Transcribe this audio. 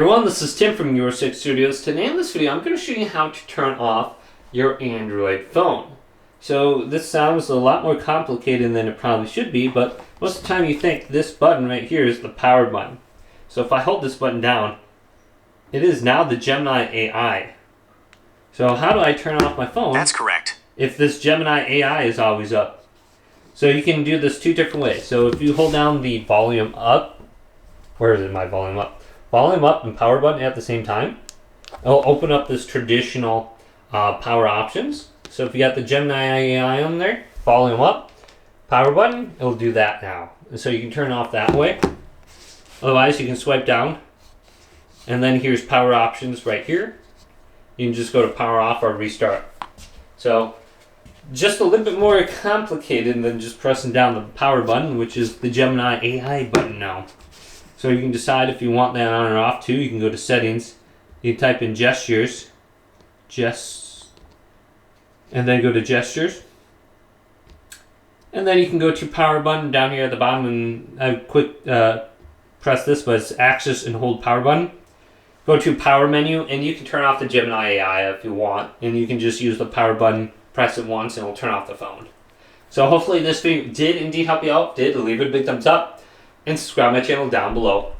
Everyone, this is Tim from Your 6 Studios. Today in this video, I'm going to show you how to turn off your Android phone. So this sounds a lot more complicated than it probably should be, but most of the time you think this button right here is the power button. So if I hold this button down, it is now the Gemini AI. So how do I turn off my phone? That's correct. If this Gemini AI is always up. So you can do this two different ways. So if you hold down the volume up, where is it, my volume up? Volume up and power button at the same time, it'll open up this traditional power options. So if you got the Gemini AI on there, volume up, power button, it'll do that now. And so you can turn it off that way. Otherwise, you can swipe down, and then here's power options right here. You can just go to power off or restart. So just a little bit more complicated than just pressing down the power button, which is the Gemini AI button now. So you can decide if you want that on or off too. You can go to settings, you can type in gestures, and then go to gestures. And then you can go to power button down here at the bottom, and I quick press this, but it's access and hold power button. Go to power menu, and you can turn off the Gemini AI if you want, and you can just use the power button, press it once, and it'll turn off the phone. So hopefully this video did indeed help you out. Leave it a big thumbs up, and subscribe to my channel down below.